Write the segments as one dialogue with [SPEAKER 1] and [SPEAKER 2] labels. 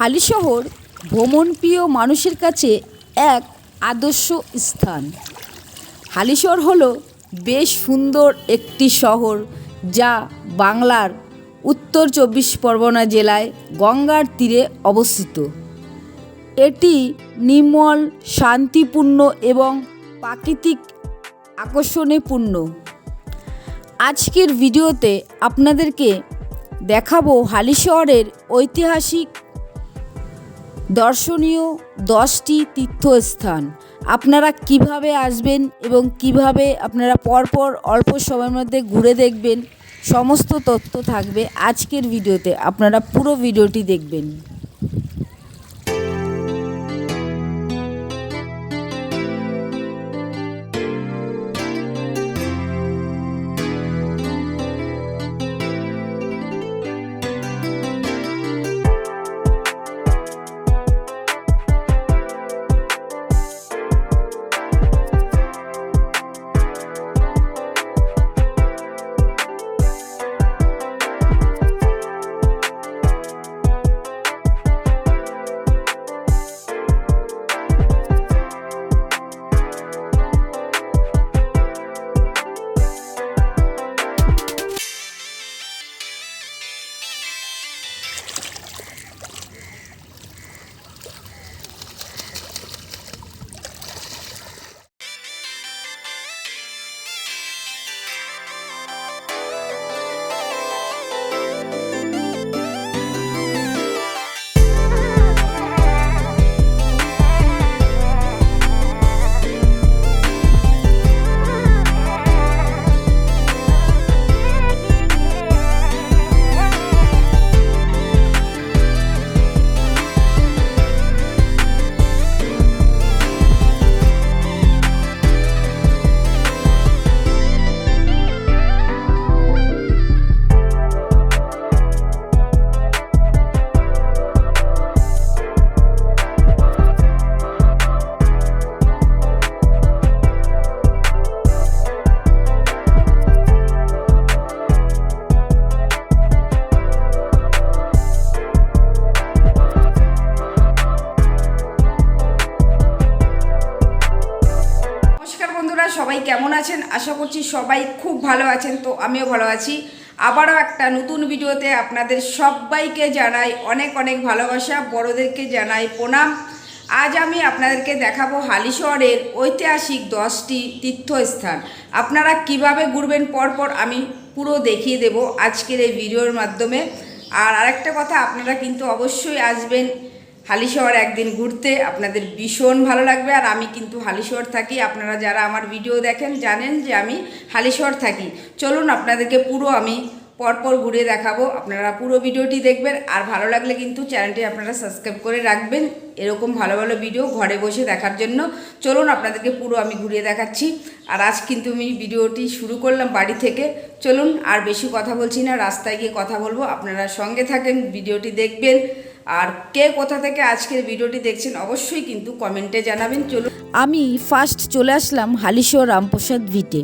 [SPEAKER 1] হালিশহর ভ্রমণপ্রিয় মানুষের কাছে এক আদর্শ স্থান। হালিশহর হলো বেশ সুন্দর একটি শহর, যা বাংলার উত্তর ২৪ পরগনা জেলায় গঙ্গার তীরে অবস্থিত। এটি নির্মল, শান্তিপূর্ণ এবং প্রাকৃতিক আকর্ষণে পূর্ণ। আজকের ভিডিওতে আপনাদেরকে দেখাবো হালিশহরের ঐতিহাসিক দর্শনীয় 10টি তীর্থস্থান। আপনারা কিভাবে আসবেন এবং কিভাবে আপনারা পরপর অল্প সময়ের মধ্যে ঘুরে দেখবেন, সমস্ত তথ্য থাকবে আজকের ভিডিওতে। আপনারা পুরো ভিডিওটি দেখবেন। সবাই কেমন আছেন? আশা করছি সবাই খুব ভালো আছেন। তো আমিও ভালো আছি। আবারও একটা নতুন ভিডিওতে আপনাদের সবাইকে জানাই অনেক অনেক ভালোবাসা, বড়োদেরকে জানাই প্রণাম। আজ আমি আপনাদেরকে দেখাবো হালিশহরের ঐতিহাসিক 10টি তীর্থস্থান। আপনারা কিভাবে ঘুরবেন পরপর আমি পুরো দেখিয়ে দেব আজকের এই ভিডিওর মাধ্যমে। আর আরেকটা কথা, আপনারা কিন্তু অবশ্যই আসবেন হালিশহর একদিন ঘুরতে, আপনাদের ভীষণ ভালো লাগবে। আর আমি কিন্তু হালিশহর থাকি, আপনারা যারা আমার ভিডিও দেখেন জানেন যে আমি হালিশহর থাকি। চলুন আপনাদেরকে পুরো আমি পরপর ঘুরে দেখাবো, আপনারা পুরো ভিডিওটি দেখবেন। আর ভালো লাগলে কিন্তু চ্যানেলটি আপনারা সাবস্ক্রাইব করে রাখবেন এরকম ভালো ভালো ভিডিও ঘরে বসে দেখার জন্য। চলুন আপনাদেরকে পুরো আমি ঘুরিয়ে দেখাচ্ছি। আর আজ কিন্তু আমি ভিডিওটি শুরু করলাম বাড়ি থেকে। চলুন আর বেশি কথা বলছি না, রাস্তায় গিয়ে কথা বলবো। আপনারা সঙ্গে থাকেন, ভিডিওটি দেখবেন। আর কে কোথা থেকে আজকের ভিডিওটি দেখছেন অবশ্যই কিন্তু কমেন্টে জানাবেন। চলুন, আমি ফার্স্ট চলে আসলাম হালিশহর রামপ্রসাদ ভিটে,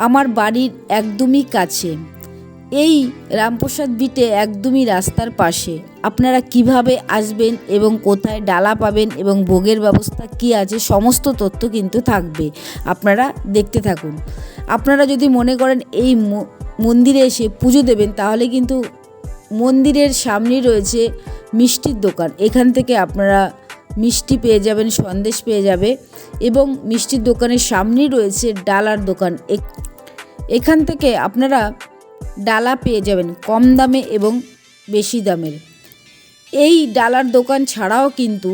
[SPEAKER 1] আমার বাড়ির একদমই কাছে। এই রামপ্রসাদ ভিটে একদমই রাস্তার পাশে। আপনারা কিভাবে আসবেন এবং কোথায় ডালা পাবেন এবং ভোগের ব্যবস্থা কি আছে সমস্ত তথ্য কিন্তু থাকবে, আপনারা দেখতে থাকুন। আপনারা যদি মনে করেন এই মন্দিরে এসে পুজো দেবেন, তাহলে কিন্তু মন্দিরের সামনেই রয়েছে মিষ্টির দোকান। এখান থেকে আপনারা মিষ্টি পেয়ে যাবেন, সন্দেশ পেয়ে যাবে। এবং মিষ্টির দোকানের সামনেই রয়েছে ডালার দোকান। এখান থেকে আপনারা ডালা পেয়ে যাবেন কম দামে এবং বেশি দামের। এই ডালার দোকান ছাড়াও কিন্তু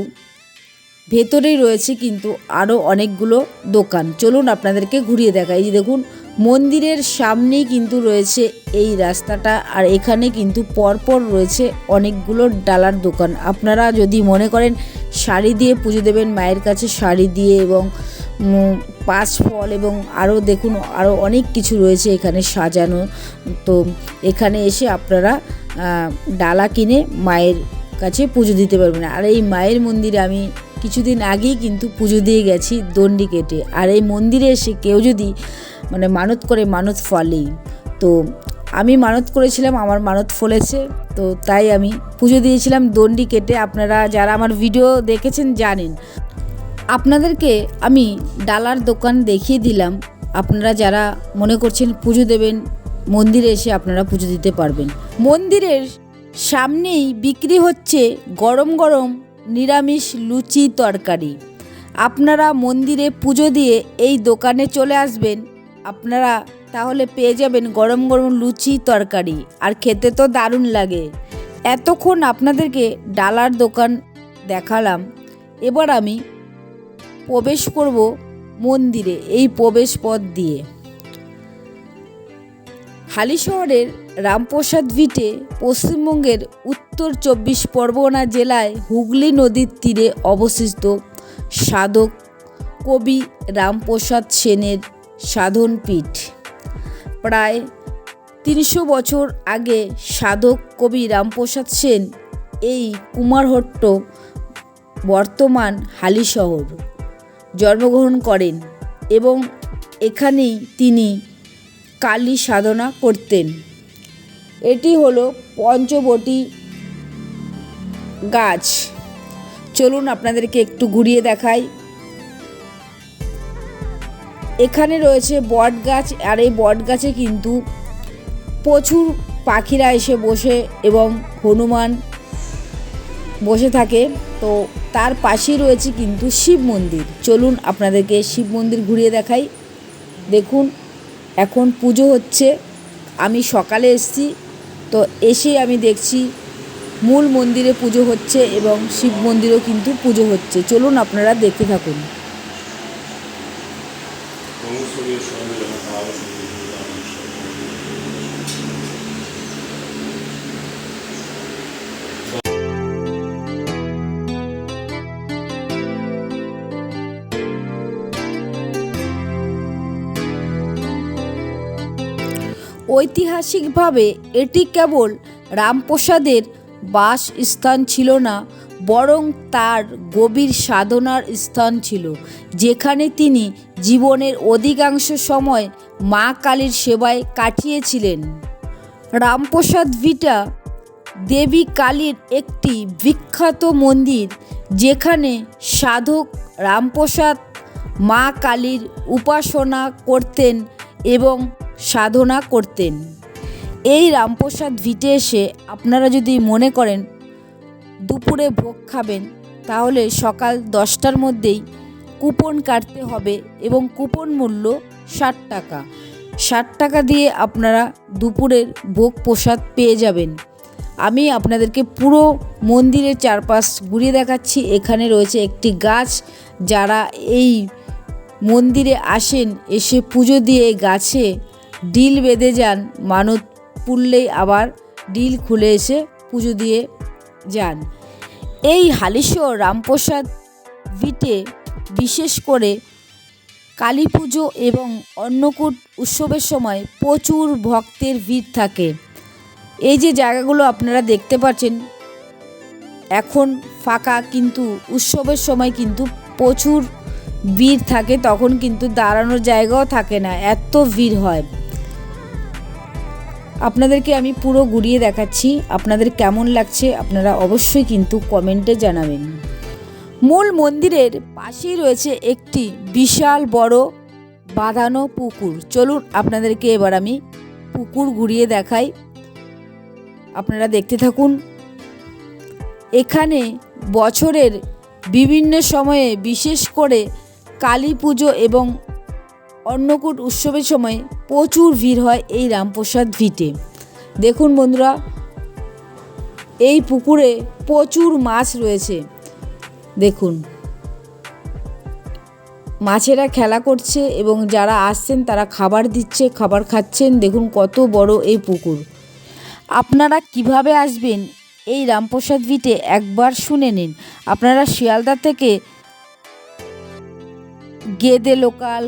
[SPEAKER 1] ভেতরেই রয়েছে কিন্তু আরও অনেকগুলো দোকান। চলুন আপনাদেরকে ঘুরিয়ে দেখাই। এই যে দেখুন, মন্দিরের সামনেই কিন্তু রয়েছে এই রাস্তাটা। আর এখানে কিন্তু পরপর রয়েছে অনেকগুলো ডালার দোকান। আপনারা যদি মনে করেন শাড়ি দিয়ে পুজো দেবেন, মায়ের কাছে শাড়ি দিয়ে এবং পাঁচ ফল এবং আরও দেখুন আরও অনেক কিছু রয়েছে এখানে সাজানো। তো এখানে এসে আপনারা ডালা কিনে মায়ের কাছে পুজো দিতে পারবেন। আর এই মায়ের মন্দিরে আমি কিছুদিন আগেই কিন্তু পুজো দিয়ে গেছি দণ্ডি কেটে। আর এই মন্দিরে এসে কেউ যদি মানত করে মানত ফলেই। তো আমি মানত করেছিলাম, আমার মানত ফলেছে, তো তাই আমি পুজো দিয়েছিলাম দণ্ডি কেটে। আপনারা যারা আমার ভিডিও দেখেছেন জানেন। আপনাদেরকে আমি ডালার দোকান দেখিয়ে দিলাম। আপনারা যারা মনে করছেন পুজো দেবেন, মন্দিরে এসে আপনারা পুজো দিতে পারবেন। মন্দিরের সামনেই বিক্রি হচ্ছে গরম গরম নিরামিষ লুচি তরকারি। আপনারা মন্দিরে পুজো দিয়ে এই দোকানে চলে আসবেন, আপনারা তাহলে পেয়ে যাবেন গরম গরম লুচি তরকারি, আর খেতে তো দারুণ লাগে। এতক্ষণ আপনাদেরকে ডালার দোকান দেখালাম, এবার আমি প্রবেশ করব মন্দিরে এই প্রবেশ পথ দিয়ে। হালিশহরের রামপ্রসাদ ভিটে পশ্চিমবঙ্গের উত্তর 24 পরগনা জেলায় হুগলি নদীর তীরে অবস্থিত সাধক কবি রামপ্রসাদ সেনের সাধনপীঠ। প্রায় 300 বছর আগে সাধক কবি রামপ্রসাদ সেন এই কুমারহট্ট বর্তমান হালিশহর জন্মগ্রহণ করেন এবং এখানেই তিনি কালী সাধনা করতেন। এটি হলো পঞ্চবটী গাছ। চলুন আপনাদেরকে একটু ঘুরিয়ে দেখাই। এখানে রয়েছে বট গাছ, আর এই বট গাছে কিন্তু প্রচুর পাখিরা এসে বসে এবং হনুমান বসে থাকে। তো তার পাশেই রয়েছে কিন্তু শিব মন্দির। চলুন আপনাদেরকে শিব মন্দির ঘুরিয়ে দেখাই। দেখুন এখন পুজো হচ্ছে, আমি সকালে এসেছি, তো এসে আমি দেখছি মূল মন্দিরে পুজো হচ্ছে এবং শিব মন্দিরেও কিন্তু পুজো হচ্ছে। চলুন আপনারা দেখতে থাকুন। ঐতিহাসিকভাবে এটি কেবল রামপ্রসাদের বাসস্থান ছিল না, বরং তার গভীর সাধনার স্থান ছিল, যেখানে তিনি জীবনের অধিকাংশ সময় মা কালীর সেবায় কাটিয়েছিলেন। রামপ্রসাদ ভিটা দেবী কালীর একটি বিখ্যাত মন্দির, যেখানে সাধক রামপ্রসাদ মা কালীর উপাসনা করতেন এবং সাধনা করতেন। এই রামপ্রসাদ ভিটে এসে আপনারা যদি মনে করেন দুপুরে ভোগ খাবেন, তাহলে সকাল 10টার মধ্যেই কুপন কাটতে হবে এবং কুপন মূল্য 60 টাকা। 60 টাকা দিয়ে আপনারা দুপুরের ভোগ প্রসাদ পেয়ে যাবেন। আমি আপনাদেরকে পুরো মন্দিরের চারপাশ ঘুরিয়ে দেখাচ্ছি। এখানে রয়েছে একটি গাছ, যারা এই মন্দিরে আসেন, এসে পুজো দিয়ে গাছে ডিল বেঁধে যান, মানত পুড়লেই আবার ডিল খুলে এসে পুজো দিয়ে যান। এই হালিশহর রামপ্রসাদ ভিটে বিশেষ করে কালী পুজো এবং অন্নকূট উৎসবের সময় প্রচুর ভক্তের ভিড় থাকে। এই যে জায়গাগুলো আপনারা দেখতে পাচ্ছেন এখন ফাঁকা, কিন্তু উৎসবের সময় কিন্তু প্রচুর ভিড় থাকে, তখন কিন্তু দাঁড়ানোর জায়গাও থাকে না, এত ভিড় হয়। আপনাদেরকে আমি পুরো ঘুরিয়ে দেখাচ্ছি, আপনাদের কেমন লাগছে আপনারা অবশ্যই কিন্তু কমেন্টে জানাবেন। মূল মন্দিরের পাশেই রয়েছে একটি বিশাল বড় বাঁধানো পুকুর। চলুন আপনাদেরকে এবার আমি পুকুর ঘুরিয়ে দেখাই, আপনারা দেখতে থাকুন। এখানে বছরের বিভিন্ন সময়ে, বিশেষ করে কালী পুজো এবং অন্নকূট উৎসবের সময় প্রচুর ভিড় হয় এই রামপ্রসাদ ভিটে। দেখুন বন্ধুরা, এই পুকুরে প্রচুর মাছ রয়েছে। দেখুন মাছেরা খেলা করছে এবং যারা আসছেন তারা খাবার দিচ্ছে, খাবার খাচ্ছেন। দেখুন কত বড় এই পুকুর। আপনারা কিভাবে আসবেন এই রামপ্রসাদ ভিটে একবার শুনে নিন। আপনারা শিয়ালদা থেকে Gede local,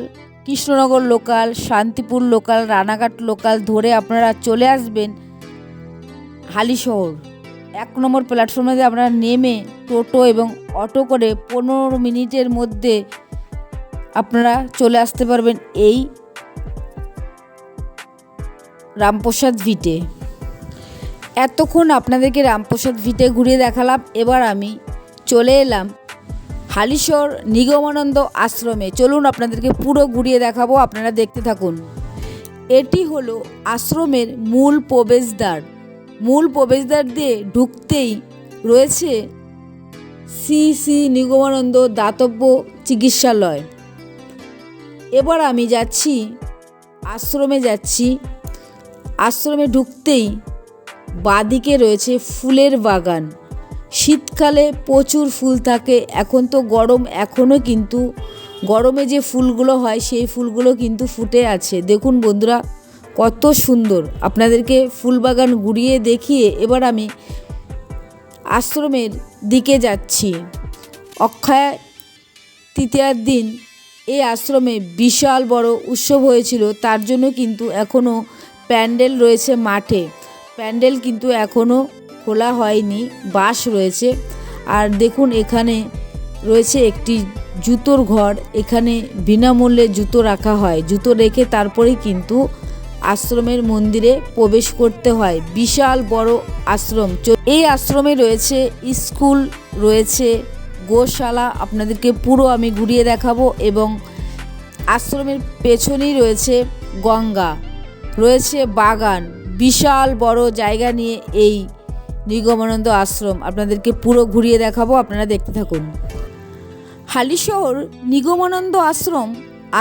[SPEAKER 1] Krishnanagar local, Shantipur local, Ranaghat local ধরে আপনারা চলে আসবেন হালিশহর। 1 নম্বর প্ল্যাটফর্মে আপনারা নেমে টোটো এবং অটো করে 15 মিনিটের মধ্যে আপনারা চলে আসতে পারবেন এই রামপ্রসাদ ভিটে। এতক্ষণ আপনাদেরকে রামপ্রসাদ ভিটে ঘুরিয়ে দেখালাম। এবার আমি চলে এলাম হালিশহর নিগমানন্দ আশ্রমে। চলুন আপনাদেরকে পুরো ঘুরিয়ে দেখাবো, আপনারা দেখতে থাকুন। এটি হলো আশ্রমের মূল প্রবেশদ্বার। মূল প্রবেশদ্বার দিয়ে ঢুকতেই রয়েছে শ্রী শ্রী নিগমানন্দ দাতব্য চিকিৎসালয়। এবার আমি যাচ্ছি আশ্রমে। আশ্রমে ঢুকতেই বাঁদিকে রয়েছে ফুলের বাগান। শীতকালে প্রচুর ফুল থাকে, এখন তো গরম, এখনও কিন্তু গরমে যে ফুলগুলো হয় সেই ফুলগুলো কিন্তু ফুটে আছে। দেখুন বন্ধুরা কত সুন্দর। আপনাদেরকে ফুল বাগান ঘুরিয়ে দেখিয়ে এবার আমি আশ্রমের দিকে যাচ্ছি। অক্ষয় তৃতীয়ার দিন এই আশ্রমে বিশাল বড় উৎসব হয়েছিল, তার জন্য কিন্তু এখনও প্যান্ডেল রয়েছে মাঠে। প্যান্ডেল কিন্তু এখনও খোলা হয়নি, বাস রয়েছে। আর দেখুন এখানে রয়েছে একটি জুতোর ঘর। এখানে বিনামূল্যে জুতো রাখা হয়, জুতো রেখে তারপরেই কিন্তু আশ্রমের মন্দিরে প্রবেশ করতে হয়। বিশাল বড় আশ্রম। এই আশ্রমে রয়েছে স্কুল, রয়েছে গোশালা, আপনাদেরকে পুরো আমি ঘুরিয়ে দেখাবো। এবং আশ্রমের পেছনেই রয়েছে গঙ্গা, রয়েছে বাগান। বিশাল বড় জায়গা নিয়ে এই নিগমানন্দ আশ্রম, আপনাদেরকে পুরো ঘুরিয়ে দেখাবো, আপনারা দেখতে থাকুন। হালিশহর নিগমানন্দ আশ্রম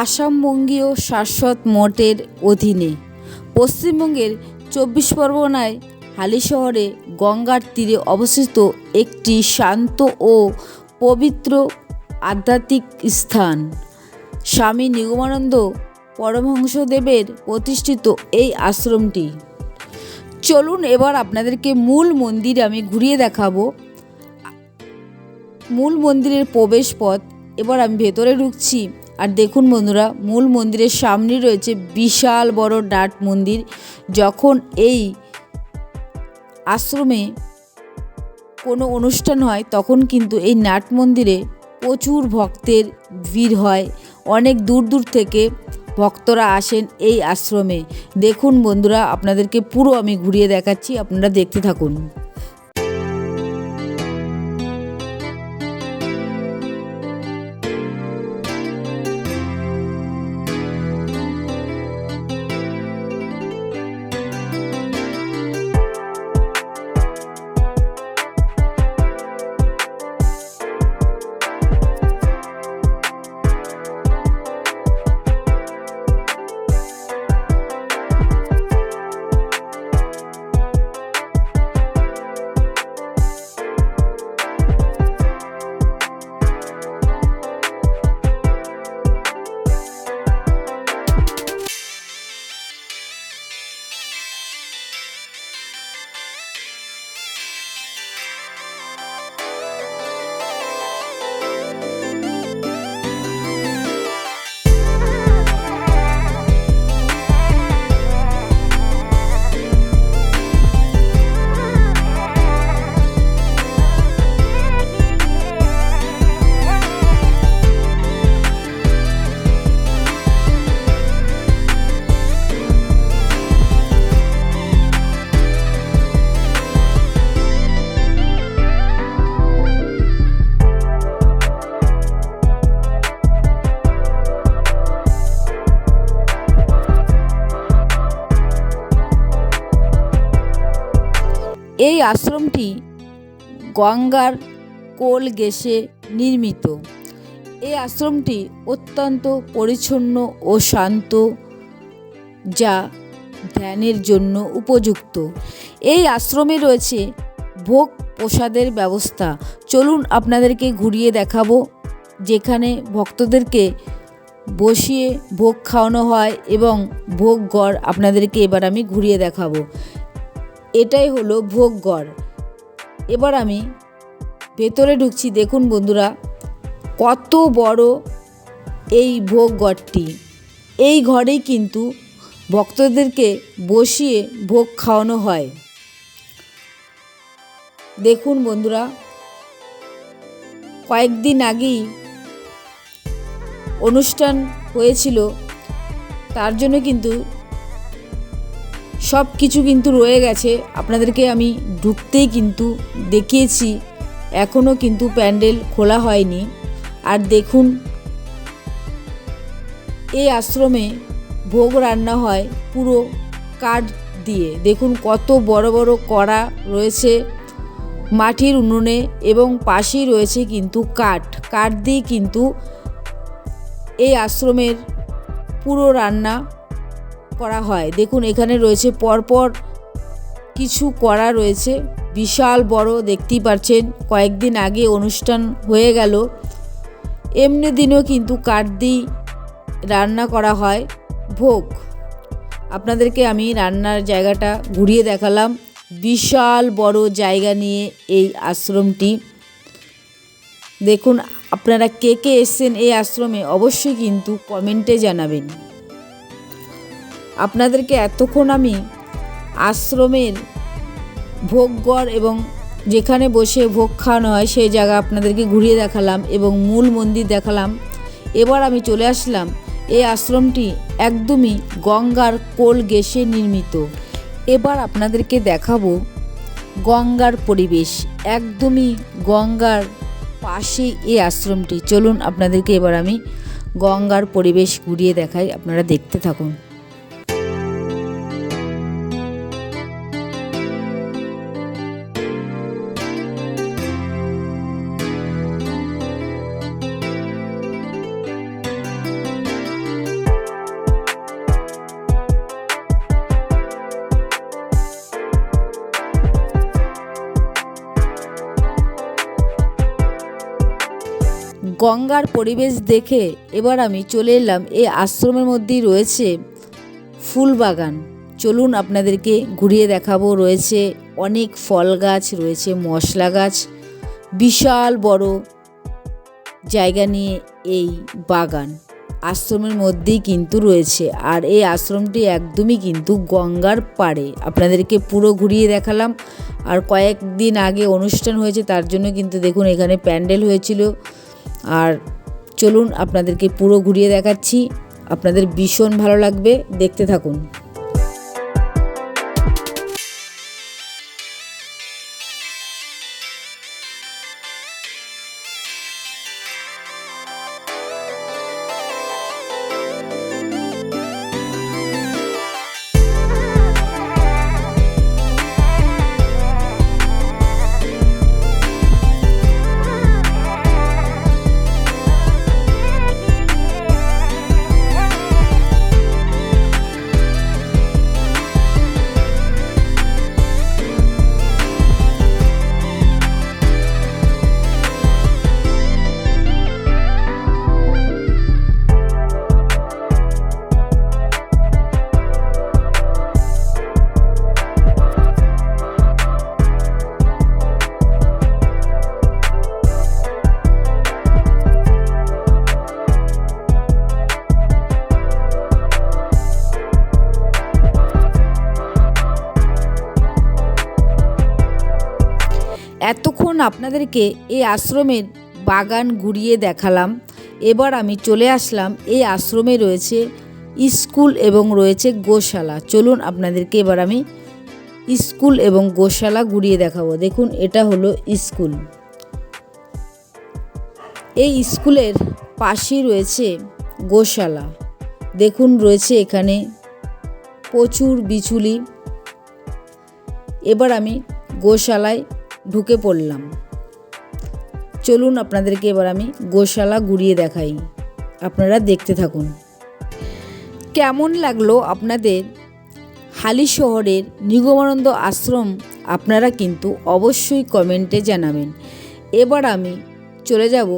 [SPEAKER 1] আসামবঙ্গীয় শাশ্বত মঠের অধীনে পশ্চিমবঙ্গের 24 পরগনায় হালিশহরে গঙ্গার তীরে অবস্থিত একটি শান্ত ও পবিত্র আধ্যাত্মিক স্থান। স্বামী নিগমানন্দ পরমহংসদেবের প্রতিষ্ঠিত এই আশ্রমটি। চলুন এবার আপনাদেরকে মূল মন্দির আমি ঘুরিয়ে দেখাবো। মূল মন্দিরের প্রবেশ পথ। এবার আমি ভেতরে ঢুকছি। আর দেখুন বন্ধুরা, মূল মন্দিরের সামনে রয়েছে বিশাল বড় নাট মন্দির। যখন এই আশ্রমে কোনো অনুষ্ঠান হয় তখন কিন্তু এই নাট মন্দিরে প্রচুর ভক্তের ভিড় হয়। অনেক দূর দূর থেকে ভক্তরা আসেন এই আশ্রমে। দেখুন বন্ধুরা, আপনাদেরকে পুরো আমি ঘুরিয়ে দেখাচ্ছি, আপনারা দেখতে থাকুন। এই আশ্রমটি গঙ্গার কোল ঘেঁষে নির্মিত। এই আশ্রমটি অত্যন্ত পরিচ্ছন্ন ও শান্ত, যা ধ্যানের জন্য উপযুক্ত। এই আশ্রমে রয়েছে ভোগ প্রসাদের ব্যবস্থা। চলুন আপনাদেরকে ঘুরিয়ে দেখাবো, যেখানে ভক্তদেরকে বসিয়ে ভোগ খাওয়ানো হয় এবং ভোগ ঘর আপনাদেরকে এবার আমি ঘুরিয়ে দেখাবো। এটাই হলো ভোগ ঘর। এবার আমি ভেতরে ঢুকছি। দেখুন বন্ধুরা কত বড় এই ভোগ ঘরটি। এই ঘরেই কিন্তু ভক্তদেরকে বসিয়ে ভোগ খাওয়ানো হয়। দেখুন বন্ধুরা, কয়েকদিন আগেই অনুষ্ঠান হয়েছিল, তার জন্য কিন্তু
[SPEAKER 2] সব কিছু কিন্তু রয়ে গেছে, আপনাদেরকে আমি ঢুকতেই কিন্তু দেখিয়েছি, এখনও কিন্তু প্যান্ডেল খোলা হয়নি। আর দেখুন এই আশ্রমে ভোগ রান্না হয় পুরো কাঠ দিয়ে। দেখুন কত বড় বড় কড়া রয়েছে মাটির উনুনে, এবং পাশেই রয়েছে কিন্তু কাঠ দিয়ে কিন্তু এই আশ্রমের পুরো রান্না করা হয়। দেখুন এখানে রয়েছে পরপর কিছু কড়া রয়েছে, বিশাল বড়, দেখতেই পাচ্ছেন। কয়েকদিন আগে অনুষ্ঠান হয়ে গেল, এমনি দিনেও কিন্তু কাঠ দিয়ে রান্না করা হয় ভোগ। আপনাদেরকে আমি রান্নার জায়গাটা ঘুরিয়ে দেখালাম। বিশাল বড় জায়গা নিয়ে এই আশ্রমটি। দেখুন আপনারা কে কে এসেছেন এই আশ্রমে অবশ্যই কিন্তু কমেন্টে জানাবেন। আপনাদেরকে এতক্ষণ আমি আশ্রমের ভোগঘর এবং যেখানে বসে ভোগ খাওয়ানো হয় সেই জায়গা আপনাদেরকে ঘুরিয়ে দেখালাম এবং মূল মন্দির দেখালাম। এবার আমি চলে আসলাম, এই আশ্রমটি একদমই গঙ্গার কোল ঘেঁষে নির্মিত। এবার আপনাদেরকে দেখাবো গঙ্গার পরিবেশ, একদমই গঙ্গার পাশে এই আশ্রমটি। চলুন আপনাদেরকে এবার আমি গঙ্গার পরিবেশ ঘুরিয়ে দেখাই, আপনারা দেখতে থাকুন। গঙ্গার পরিবেশ দেখে এবার আমি চলে এলাম, এই আশ্রমের মধ্যেই রয়েছে ফুল বাগান। চলুন আপনাদেরকে ঘুরিয়ে দেখাবো। রয়েছে অনেক ফল গাছ, রয়েছে মশলা গাছ, বিশাল বড় জায়গা নিয়ে এই বাগান আশ্রমের মধ্যেই কিন্তু রয়েছে। আর এই আশ্রমটি একদমই কিন্তু গঙ্গার পাড়ে। আপনাদেরকে পুরো ঘুরিয়ে দেখালাম। আর কয়েকদিন আগে অনুষ্ঠান হয়েছে, তার জন্য কিন্তু দেখুন এখানে প্যান্ডেল হয়েছিল। আর চলুন আপনাদেরকে পুরো ঘুরিয়ে দেখাচ্ছি, আপনাদের ভীষণ ভালো লাগবে, দেখতে থাকুন। এতক্ষণ আপনাদেরকে এই আশ্রমের বাগান ঘুরিয়ে দেখালাম। এবার আমি চলে আসলাম, এই আশ্রমে রয়েছে স্কুল এবং রয়েছে গোশালা। চলুন আপনাদেরকে এবার আমি স্কুল এবং গোশালা ঘুরিয়ে দেখাবো। দেখুন এটা হলো স্কুল। এই স্কুলের পাশেই রয়েছে গোশালা। দেখুন রয়েছে এখানে প্রচুর বিচুলি। এবার আমি গোশালায় ঢুকে পড়লাম। চলুন আপনাদেরকে এবার আমি গোশালা ঘুরিয়ে দেখাই, আপনারা দেখতে থাকুন। কেমন লাগলো আপনাদের হালিশহরের নিগমানন্দ আশ্রম, আপনারা কিন্তু অবশ্যই কমেন্টে জানাবেন। এবার আমি চলে যাব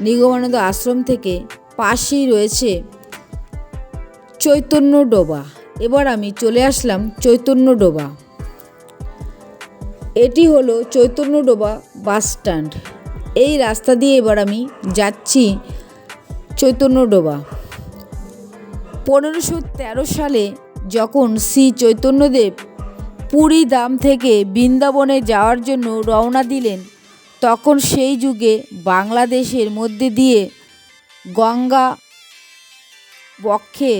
[SPEAKER 2] নিগমানন্দ আশ্রম থেকে পাশেই রয়েছে চৈতন্য ডোবা। এবার আমি চলে আসলাম চৈতন্য ডোবা। এটি হলো চৈতন্য ডোবা বাস স্ট্যান্ড। এই রাস্তা দিয়ে এবার আমি যাচ্ছি চৈতন্য ডোবা। 1513 সালে যখন শ্রী চৈতন্যদেব পুরী ধাম থেকে বৃন্দাবনে যাওয়ার জন্য রওনা দিলেন, তখন সেই যুগে বাংলাদেশের মধ্যে দিয়ে গঙ্গা বক্ষে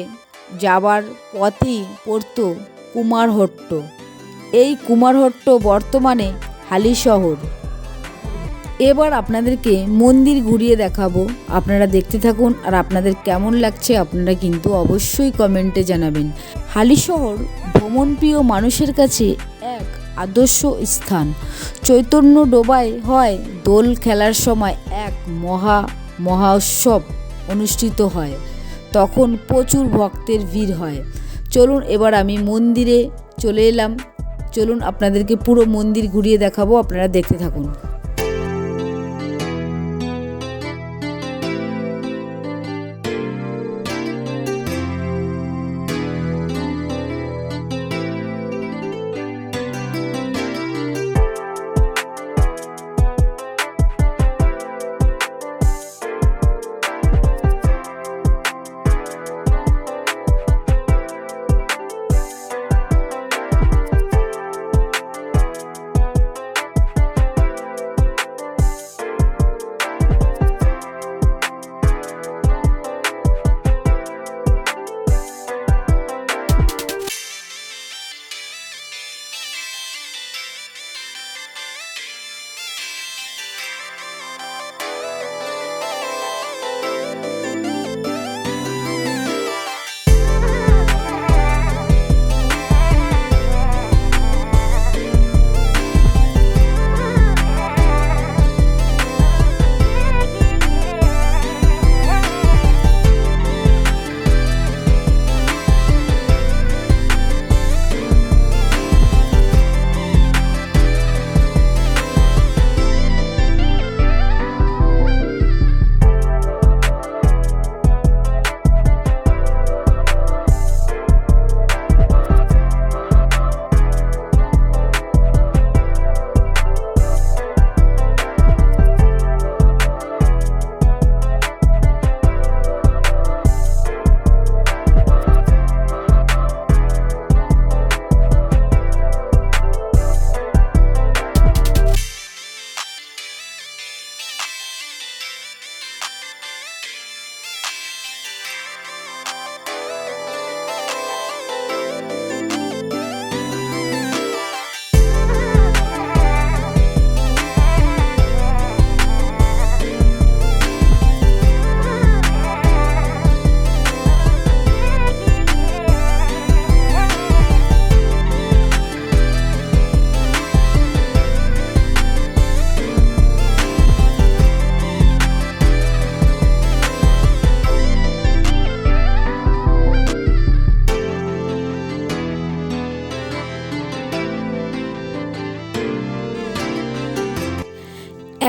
[SPEAKER 2] যাবার পথেই পড়তো কুমারহট্ট। এই কুমারহট্ট বর্তমানে হালিশহর। এবার আপনাদেরকে মন্দির ঘুরিয়ে দেখাবো, আপনারা দেখতে থাকুন। আর আপনাদের কেমন লাগছে আপনারা কিন্তু অবশ্যই কমেন্টে জানাবেন। হালিশহর ভ্রমণপ্রিয় মানুষের কাছে এক আদর্শ স্থান। চৈতন্য ডোবায় হয় দোল খেলার সময় এক মহোৎসব অনুষ্ঠিত হয়, তখন প্রচুর ভক্তের ভিড় হয়। চলুন এবার আমি মন্দিরে চলে এলাম, চলুন আপনাদেরকে পুরো মন্দির ঘুরিয়ে দেখাবো, আপনারা দেখতে থাকুন।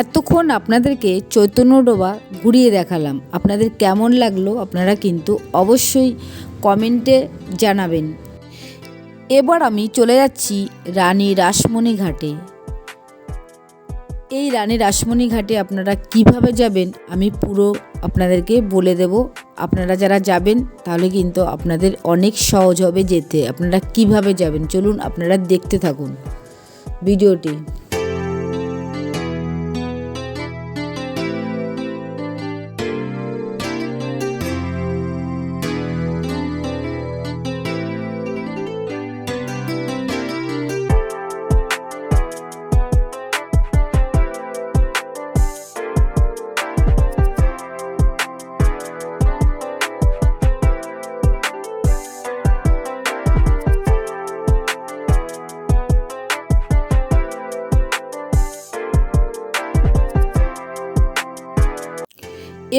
[SPEAKER 2] এতক্ষণ আপনাদেরকে চৈতন্যডোবা ঘুরিয়ে দেখালাম, আপনাদের কেমন লাগলো আপনারা কিন্তু অবশ্যই কমেন্টে জানাবেন। এবার আমি চলে যাচ্ছি রানী রাসমণি ঘাটে। এই রানী রাসমণি ঘাটে আপনারা কিভাবে যাবেন আমি পুরো আপনাদেরকে বলে দেব। আপনারা যারা যাবেন তাহলে কিন্তু আপনাদের অনেক সহজ হবে যেতে। আপনারা কিভাবে যাবেন চলুন আপনারা দেখতে থাকুন ভিডিওটি।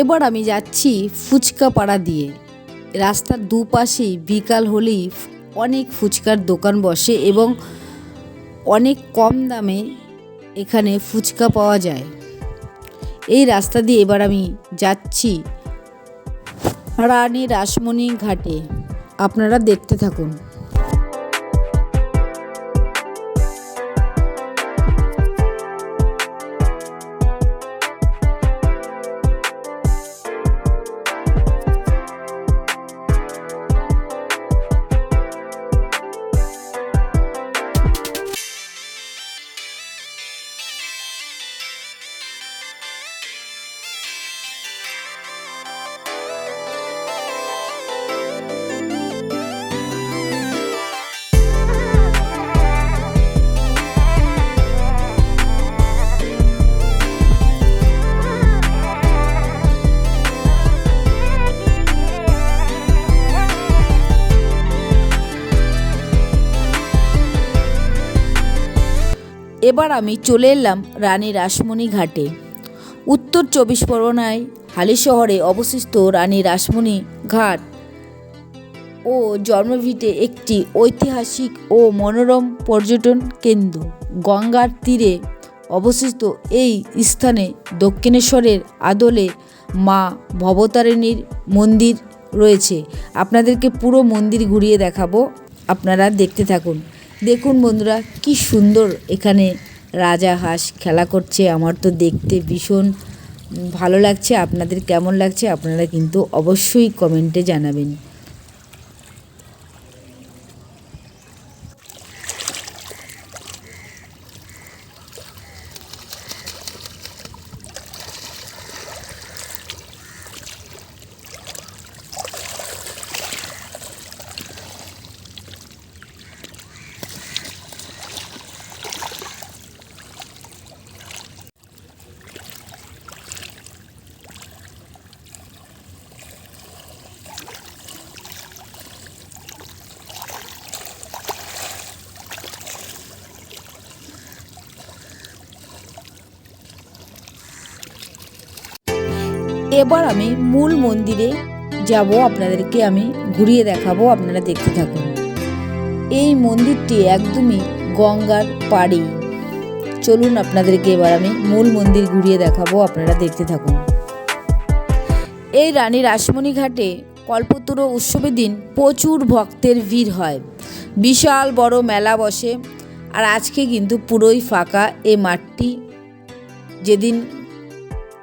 [SPEAKER 2] এবার আমি যাচ্ছি ফুচকা পাড়া দিয়ে। রাস্তার দুপাশেই বিকাল হলেই অনেক ফুচকার দোকান বসে এবং অনেক কম দামে এখানে ফুচকা পাওয়া যায়। এই রাস্তা দিয়ে এবার আমি যাচ্ছি রানী রাসমণি ঘাটে, আপনারা দেখতে থাকুন। এবার আমি চলে এলাম রানী রাসমণি ঘাটে। উত্তর 24 পরগনায় হালিশহরে অবস্থিত রানী রাসমণি ঘাট ও জন্মভিটে একটি ঐতিহাসিক ও মনোরম পর্যটন কেন্দ্র। গঙ্গার তীরে অবস্থিত এই স্থানে দক্ষিণেশ্বরের আদলে মা ভবতারিণীর মন্দির রয়েছে। আপনাদেরকে পুরো মন্দির ঘুরিয়ে দেখাবো, আপনারা দেখতে থাকুন। দেখুন বন্ধুরা, কি সুন্দর এখানে রাজাহাঁস খেলা করছে। আমার তো দেখতে ভীষণ ভালো লাগছে। আপনাদের কেমন লাগছে আপনারা কিন্তু অবশ্যই কমেন্টে জানাবেন। এবার আমি মূল মন্দিরে যাব, আপনাদেরকে আমি ঘুরিয়ে দেখাবো, আপনারা দেখতে থাকুন। এই মন্দিরটি একদমই গঙ্গার পাড়ে। চলুন আপনাদেরকে এবার আমি মূল মন্দির ঘুরিয়ে দেখাবো, আপনারা দেখতে থাকুন। এই রানী রাসমণি ঘাটে কল্পতরু উৎসবের দিন প্রচুর ভক্তের ভিড় হয়, বিশাল বড় মেলা বসে। আর আজকে কিন্তু পুরোই ফাঁকা এই মাঠটি। যেদিন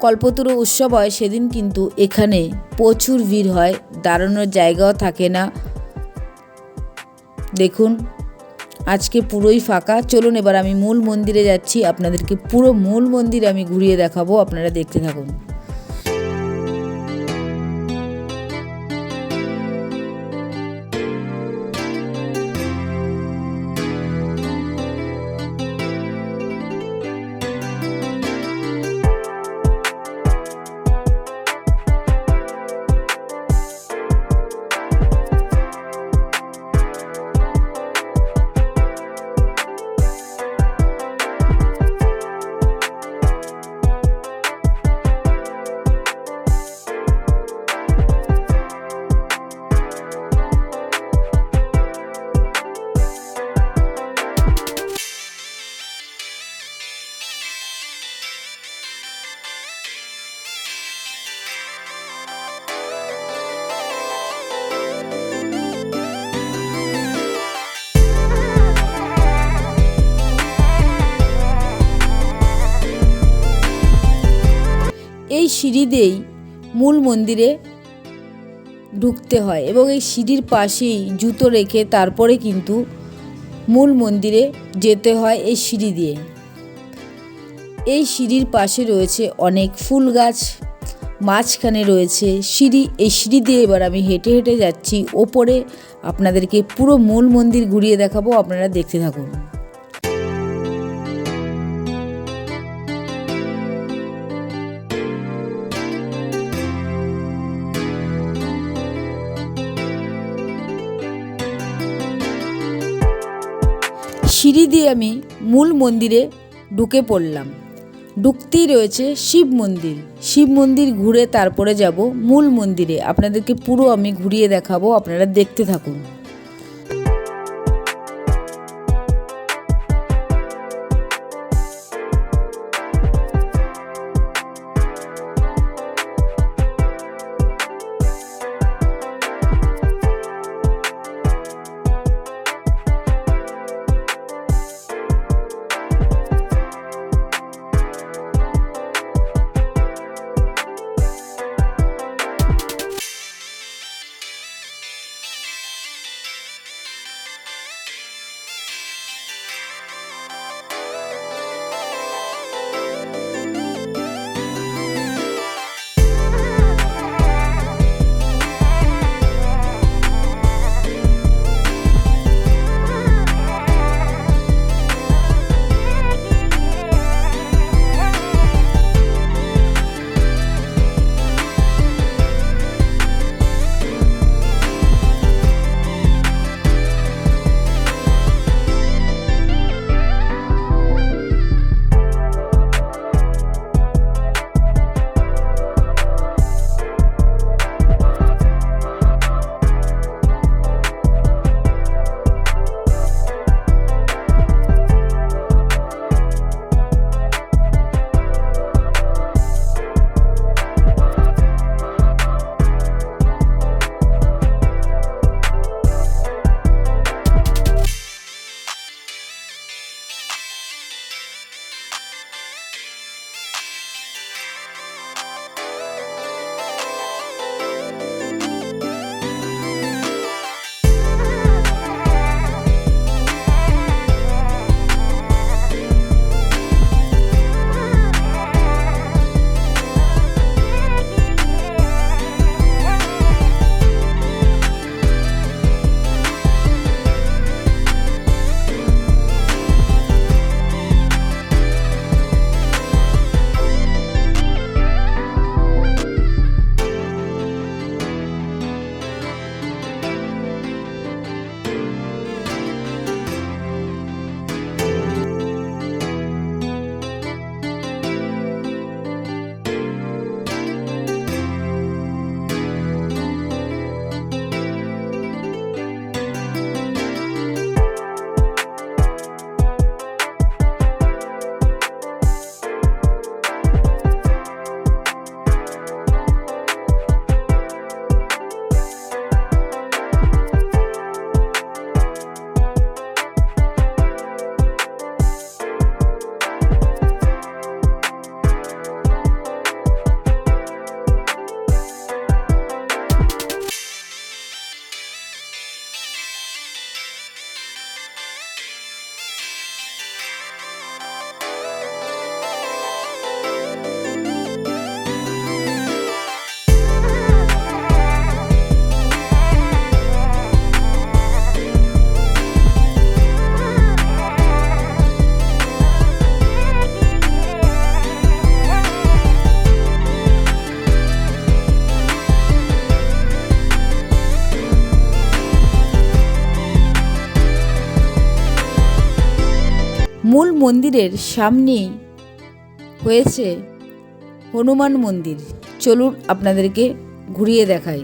[SPEAKER 2] কল্পতরু উৎসব হয় সেদিন কিন্তু এখানে প্রচুর ভিড় হয়, দাঁড়ানোর জায়গাও থাকে না। দেখুন আজকে পুরোই ফাঁকা। চলুন এবার আমি মূল মন্দিরে যাচ্ছি, আপনাদেরকে পুরো মূল মন্দির আমি ঘুরিয়ে দেখাবো, আপনারা দেখতে থাকুন। এই সিঁড়ি দিয়েই মূল মন্দিরে ঢুকতে হয় এবং এই সিঁড়ির পাশেই জুতো রেখে তারপরে কিন্তু মূল মন্দিরে যেতে হয় এই সিঁড়ি দিয়ে। এই সিঁড়ির পাশে রয়েছে অনেক ফুল গাছ, মাঝখানে রয়েছে সিঁড়ি। এই সিঁড়ি দিয়ে এবার আমি হেঁটে হেঁটে যাচ্ছি ওপরে, আপনাদেরকে পুরো মূল মন্দির ঘুরিয়ে দেখাবো, আপনারা দেখতে থাকুন। সিঁড়ি দিয়ে আমি মূল মন্দিরে ঢুকে পড়লাম। ঢুকতেই রয়েছে শিব মন্দির। শিব মন্দির ঘুরে তারপরে যাব মূল মন্দিরে, আপনাদেরকে পুরো আমি ঘুরিয়ে দেখাবো, আপনারা দেখতে থাকুন। মন্দিরের সামনেই হয়েছে হনুমান মন্দির। চলুন আপনাদেরকে ঘুরিয়ে দেখাই।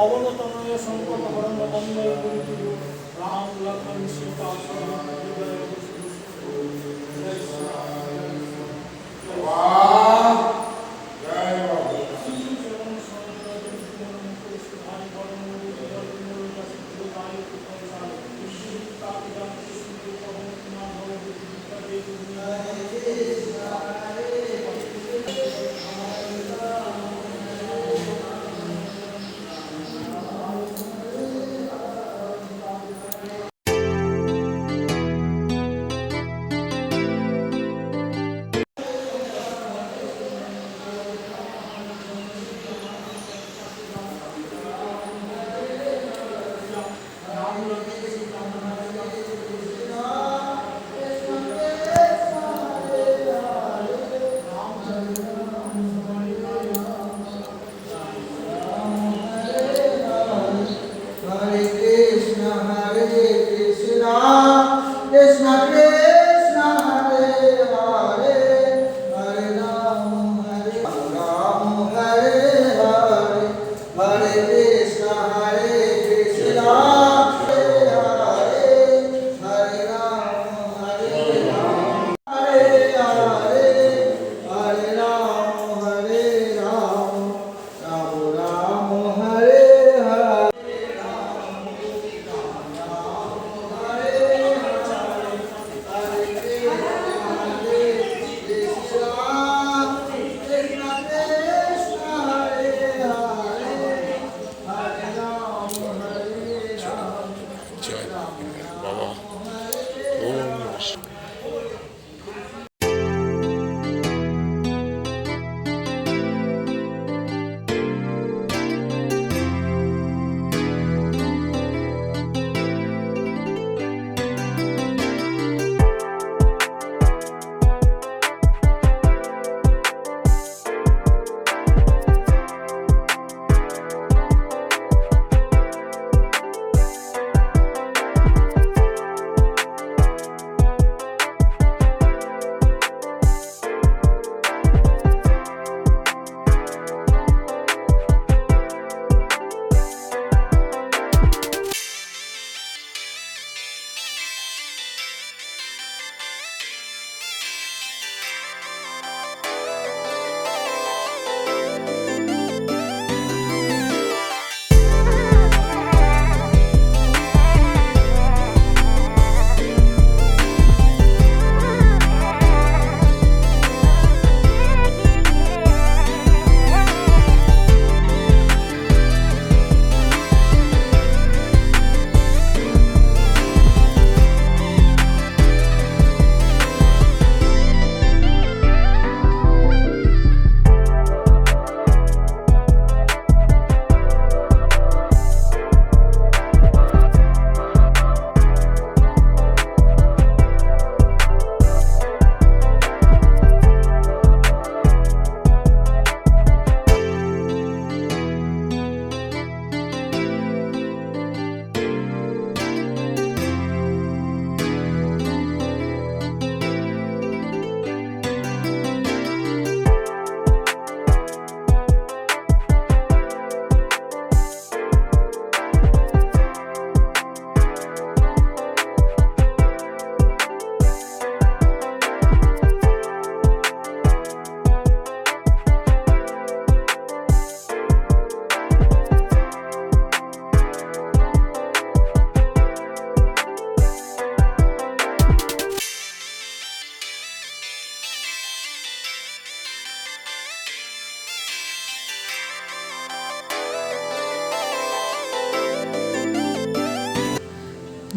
[SPEAKER 3] অবনতনয় সংকট হরণ বন্দে গুরু রাম লক্ষ্মণ সীতা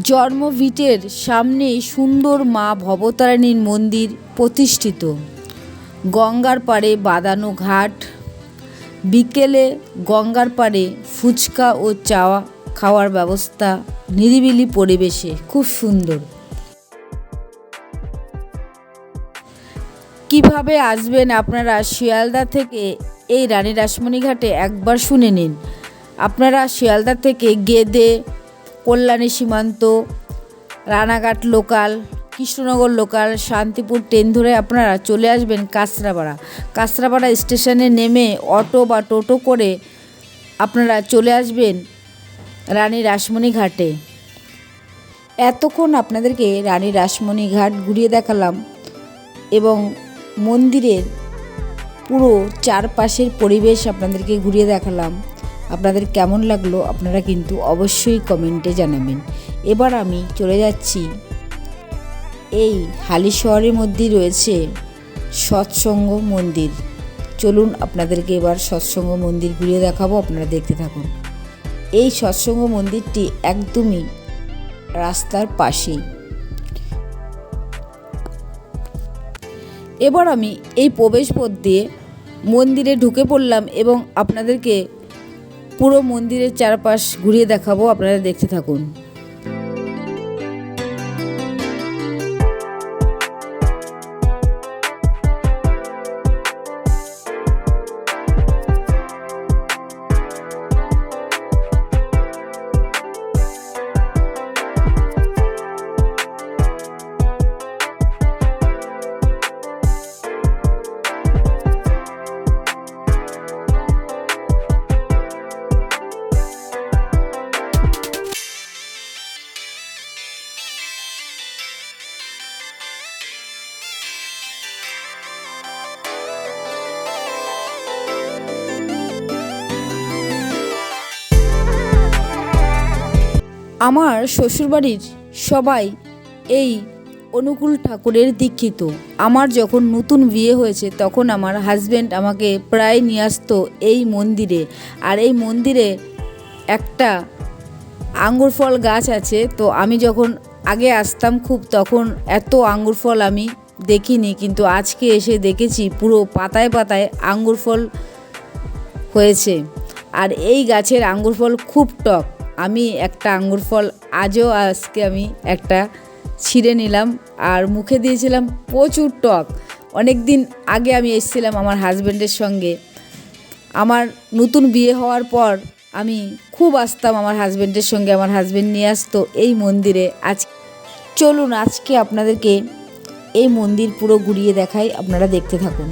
[SPEAKER 2] জন্মভিটের সামনেই সুন্দর মা ভবতারিণীর মন্দির প্রতিষ্ঠিত। গঙ্গার পাড়ে বাঁধানো ঘাট, বিকেলে গঙ্গার পাড়ে ফুচকা ও চা খাওয়ার ব্যবস্থা, নিরিবিলি পরিবেশে খুব সুন্দর। কিভাবে আসবেন আপনারা শিয়ালদা থেকে এই রানী রাসমণি ঘাটে একবার শুনে নিন। আপনারা শিয়ালদা থেকে গেদে, কল্যাণী সীমান্ত, Ranaghat local, Krishnanagar local, Shantipur train ধরে আপনারা চলে আসবেন কাঁচরাপাড়া। কাঁচরাপাড়া স্টেশনে নেমে অটো বা টোটো করে আপনারা চলে আসবেন রানী রাসমণি ঘাটে। এতক্ষণ আপনাদেরকে রানী রাসমণি ঘাট ঘুরিয়ে দেখালাম এবং মন্দিরের পুরো চারপাশের পরিবেশ আপনাদেরকে ঘুরিয়ে দেখালাম। আপনাদের কেমন লাগলো আপনারা কিন্তু অবশ্যই কমেন্টে জানাবেন। এবার আমি চলে যাচ্ছি, এই হালিশহরের মধ্যেই রয়েছে সৎসঙ্গ মন্দির। চলুন আপনাদেরকে এবার সৎসঙ্গ মন্দির ঘুরিয়ে দেখাবো, আপনারা দেখতে থাকুন। এই সৎসঙ্গ মন্দিরটি একদমই রাস্তার পাশেই। এবার আমি এই প্রবেশপথ দিয়ে মন্দিরে ঢুকে পড়লাম এবং আপনাদেরকে পুরো মন্দিরের চারপাশ ঘুরিয়ে দেখাবো, আপনারা দেখতে থাকুন। আমার শ্বশুরবাড়ির সবাই এই অনুকূল ঠাকুরের দীক্ষিত। আমার যখন নতুন বিয়ে হয়েছে তখন আমার হাজব্যান্ড আমাকে প্রায় নিয়ে আসতো এই মন্দিরে। আর এই মন্দিরে একটা আঙ্গুর ফল গাছ আছে, তো আমি যখন আগে আসতাম খুব, তখন এত আঙ্গুর ফল আমি দেখিনি, কিন্তু আজকে এসে দেখেছি পুরো পাতায় পাতায় আঙ্গুর ফল হয়েছে। আর এই গাছের আঙ্গুর ফল খুব টক। আমি একটা আঙ্গুর ফল আজকে আমি একটা ছিঁড়ে নিলাম আর মুখে দিয়েছিলাম, প্রচুর টক। অনেক দিন আগে আমি এসেছিলাম আমার হাজব্যান্ডের সঙ্গে। আমার নতুন বিয়ে হওয়ার পর আমি খুব আসতাম আমার হাজব্যান্ডের সঙ্গে, আমার হাজব্যান্ড নিয়ে আসতো এই মন্দিরে। চলুন আজকে আপনাদেরকে এই মন্দির পুরো ঘুরিয়ে দেখাই, আপনারা দেখতে থাকুন।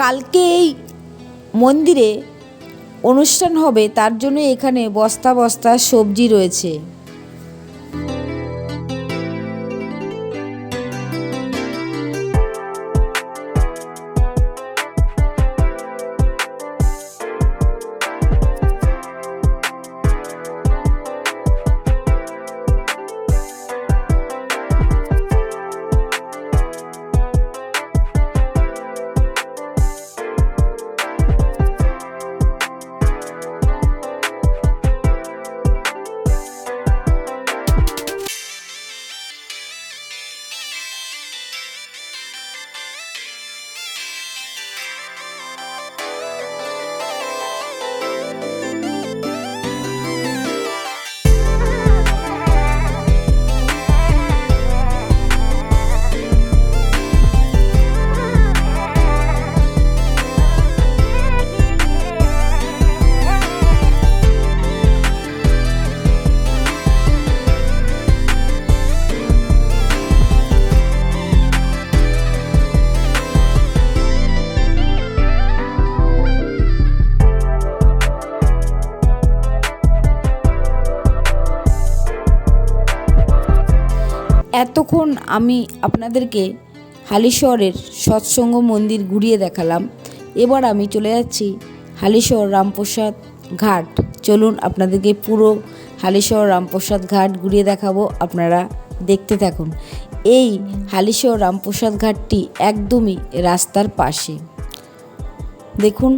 [SPEAKER 2] কালকে এই মন্দিরে অনুষ্ঠান হবে, তার জন্য এখানে বস্তা বস্তা সবজি রয়েছে। এতক্ষণ আমি আপনাদেরকে হালিশহরের সৎসঙ্গ মন্দির ঘুরিয়ে দেখালাম। এবার আমি চলে যাচ্ছি হালিশহর রামপ্রসাদ ঘাট। চলুন আপনাদেরকে পুরো হালিশহর রামপ্রসাদ ঘাট ঘুরিয়ে দেখাবো, আপনারা দেখতে থাকুন। এই হালিশহর রামপ্রসাদ ঘাটটি একদমই রাস্তার পাশে। দেখুন,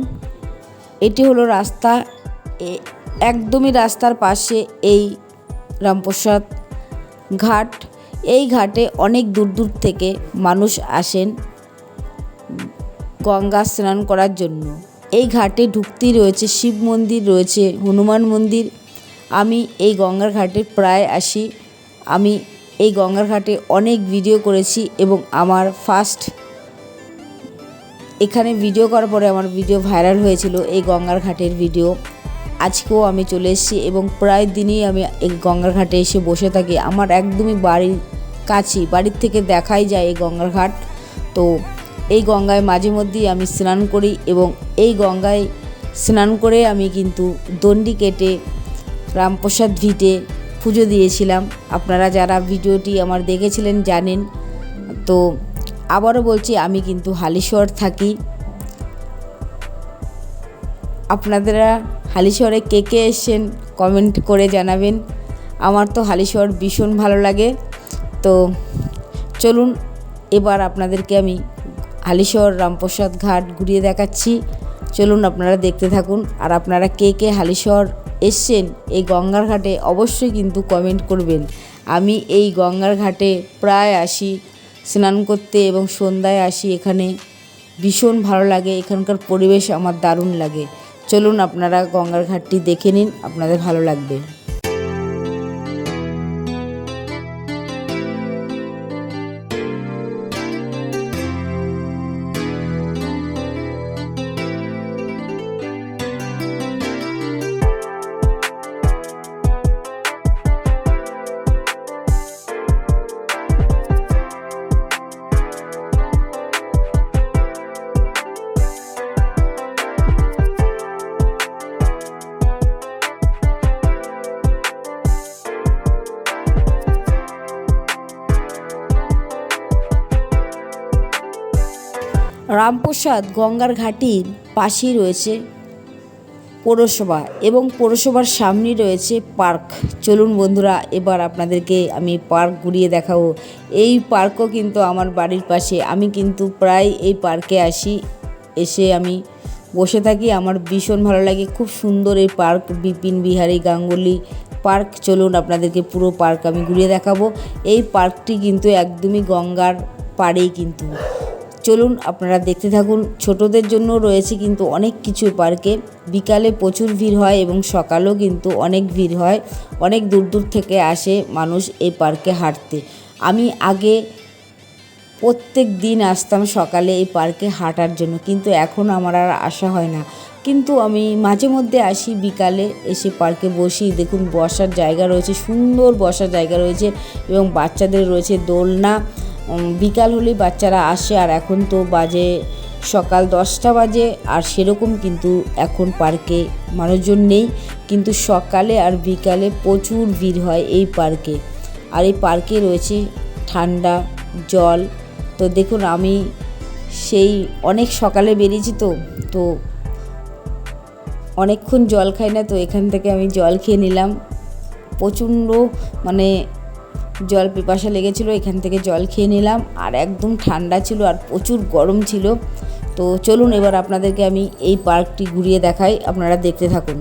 [SPEAKER 2] এটি হলো রাস্তা, একদমই রাস্তার পাশে এই রামপ্রসাদ ঘাট। এই ঘাটে অনেক দূর দূর থেকে মানুষ আসেন গঙ্গা স্নান করার জন্য। এই ঘাটে ঢুকতেই রয়েছে শিব মন্দির, রয়েছে হনুমান মন্দির। আমি এই গঙ্গার ঘাটে প্রায় আসি। আমি এই গঙ্গার ঘাটে অনেক ভিডিও করেছি এবং আমার ফার্স্ট এখানে ভিডিও করার পরে আমার ভিডিও ভাইরাল হয়েছিল, এই গঙ্গার ঘাটের ভিডিও। আজকেও আমি চলে এসেছি এবং প্রায় দিনই আমি এই গঙ্গার ঘাটে এসে বসে থাকি। আমার একদমই বাড়ির কাছেই, বাড়ির থেকে দেখাই যায় এই গঙ্গার ঘাট। তো এই গঙ্গায় মাঝে মধ্যেই আমি স্নান করি এবং এই গঙ্গায় স্নান করে আমি কিন্তু দণ্ডি কেটে রামপ্রসাদ ভিটে পুজো দিয়েছিলাম। আপনারা যারা ভিডিওটি আমার দেখেছিলেন জানেন। তো আবারও বলছি, আমি কিন্তু হালিশহর থাকি। আপনারা হালিশহরে কে কে এসেছেন কমেন্ট করে জানাবেন। আমার তো হালিশহর ভীষণ ভালো লাগে। তো চলুন এবার আপনাদেরকে আমি হালিশহর রামপ্রসাদ ঘাট ঘুরিয়ে দেখাচ্ছি। চলুন আপনারা দেখতে থাকুন। আর আপনারা কে কে হালিশহর এসছেন এই গঙ্গার ঘাটে অবশ্যই কিন্তু কমেন্ট করবেন। আমি এই গঙ্গার ঘাটে প্রায় আসি স্নান করতে এবং সন্ধ্যায় আসি। এখানে ভীষণ ভালো লাগে, এখানকার পরিবেশ আমার দারুণ লাগে। চলুন আপনারা গঙ্গার ঘাটটি দেখে নিন, আপনাদের ভালো লাগবে। রামপ্রসাদ গঙ্গার ঘাটির পাশেই রয়েছে পৌরসভা এবং পৌরসভার সামনেই রয়েছে পার্ক। চলুন বন্ধুরা, এবার আপনাদেরকে আমি পার্ক ঘুরিয়ে দেখাবো। এই পার্কও কিন্তু আমার বাড়ির পাশে। আমি কিন্তু প্রায় এই পার্কে আসি, এসে আমি বসে থাকি। আমার ভীষণ ভালো লাগে, খুব সুন্দর এই পার্ক, বিপিন বিহারী গাঙ্গুলি পার্ক। চলুন আপনাদেরকে পুরো পার্ক আমি ঘুরিয়ে দেখাবো। এই পার্কটি কিন্তু একদমই গঙ্গার পাড়েই কিন্তু। চলুন আপনারা দেখতে থাকুন। ছোটদের জন্য রয়েছে কিন্তু অনেক কিছু পার্কে। বিকালে প্রচুর ভিড় হয় এবং সকালেও কিন্তু অনেক ভিড় হয়। অনেক দূর দূর থেকে আসে মানুষ এই পার্কে হাঁটতে। আমি আগে প্রত্যেক দিন আসতাম সকালে এই পার্কে হাঁটার জন্য, কিন্তু এখন আমার আর আসা হয় না। কিন্তু আমি মাঝে মধ্যে আসি বিকালে, এসে পার্কে বসি। দেখুন বসার জায়গা রয়েছে, সুন্দর বসার জায়গা রয়েছে এবং বাচ্চাদের রয়েছে দোলনা। বিকাল হলেই বাচ্চারা আসে। আর এখন তো বাজে সকাল 10টা বাজে, আর সেরকম কিন্তু এখন পার্কে মানুষজন নেই। কিন্তু সকালে আর বিকালে প্রচুর ভিড় হয় এই পার্কে। আর এই পার্কে রয়েছে ঠান্ডা জল। তো দেখুন, আমি সেই অনেক সকালে বেরিয়েছি তো অনেকক্ষণ জল খাই না, তো এখান থেকে আমি জল খেয়ে নিলাম। প্রচণ্ড জল পিপাসা লেগেছিলো, এখান থেকে জল খেয়ে নিলাম। আর একদম ঠান্ডা ছিল আর প্রচুর গরম ছিল। তো চলুন এবার আপনাদেরকে আমি এই পার্কটি ঘুরিয়ে দেখাই, আপনারা দেখতে থাকুন।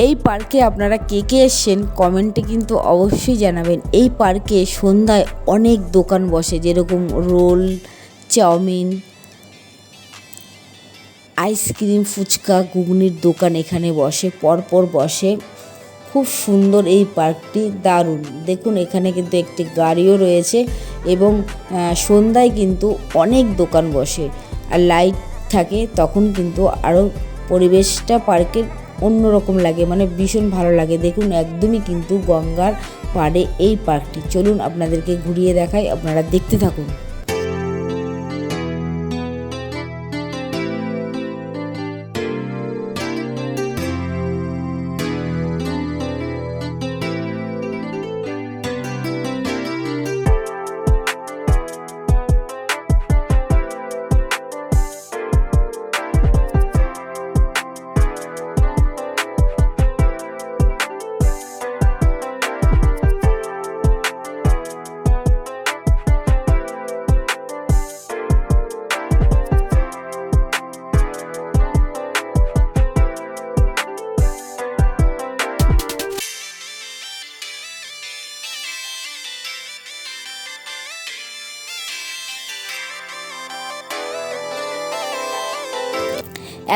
[SPEAKER 2] এই পার্কে আপনারা কে কে এসছেন কমেন্টে কিন্তু অবশ্যই জানাবেন। এই পার্কে সন্ধ্যায় অনেক দোকান বসে, যেরকম রোল, চাউমিন, আইসক্রিম, ফুচকা, ঘুগনির দোকান এখানে বসে, পরপর বসে। খুব সুন্দর এই পার্কটি, দারুণ। দেখুন এখানে কিন্তু একটি গাড়িও রয়েছে এবং সন্ধ্যায় কিন্তু অনেক দোকান বসে আর লাইট থাকে, তখন কিন্তু আরও পরিবেশটা পার্কের অন্যরকম লাগে, ভীষণ ভালো লাগে। দেখুন একদমই কিন্তু গঙ্গার পাড়ে এই পার্কটি। চলুন আপনাদেরকে ঘুরিয়ে দেখাই, আপনারা দেখতে থাকুন।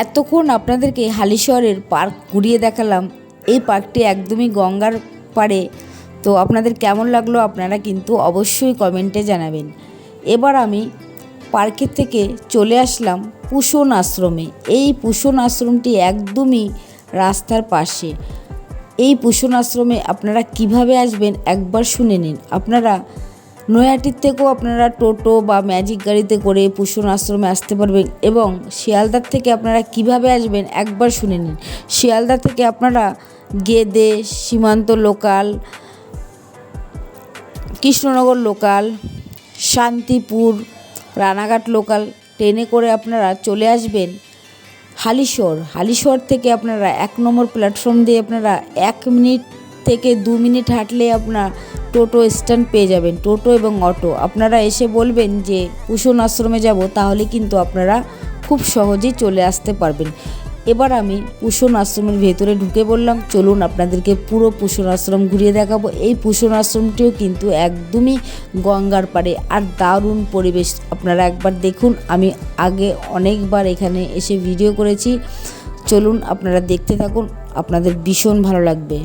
[SPEAKER 2] এতক্ষণ আপনাদেরকে হালিশহরের পার্ক ঘুরিয়ে দেখালাম। এই পার্কটি একদমই গঙ্গার পাড়ে। তো আপনাদের কেমন লাগলো আপনারা কিন্তু অবশ্যই কমেন্টে জানাবেন। এবার আমি পার্কের থেকে চলে আসলাম পুষণ আশ্রমে। এই পুষণ আশ্রমটি একদমই রাস্তার পাশে। এই পুষণ আশ্রমে আপনারা কিভাবে আসবেন একবার শুনে নিন। আপনারা নৈহাটির থেকেও আপনারা টোটো বা ম্যাজিক গাড়িতে করে পুষণ আশ্রমে আসতে পারবেন, এবং শিয়ালদার থেকে আপনারা কিভাবে আসবেন একবার শুনে নিন। শিয়ালদা থেকে আপনারা গেদে, সীমান্ত local, Krishnanagar local, Shantipur, Ranaghat local ট্রেনে করে আপনারা চলে আসবেন হালিশহর। হালিশহর থেকে আপনারা 1 নম্বর প্ল্যাটফর্ম দিয়ে আপনারা 1 মিনিট থেকে 2 মিনিট হাঁটলে আপনার টোটো স্ট্যান্ড পেয়ে যাবেন, টোটো এবং অটো। আপনারা এসে বলবেন যে পুষণ আশ্রমে যাব, তাহলে কিন্তু আপনারা খুব সহজেই চলে আসতে পারবেন। এবার আমি পুষণ আশ্রমের ভেতরে ঢুকে বললাম, চলুন আপনাদেরকে পুরো পুষণ আশ্রম ঘুরিয়ে দেখাবো। এই পুষণ আশ্রমটিও কিন্তু একদমই গঙ্গার পাড়ে, আর দারুণ পরিবেশ। আপনারা একবার দেখুন, আমি আগে অনেকবার এখানে এসে ভিডিও করেছি। চলুন আপনারা দেখতে থাকুন, আপনাদের ভীষণ ভালো লাগবে।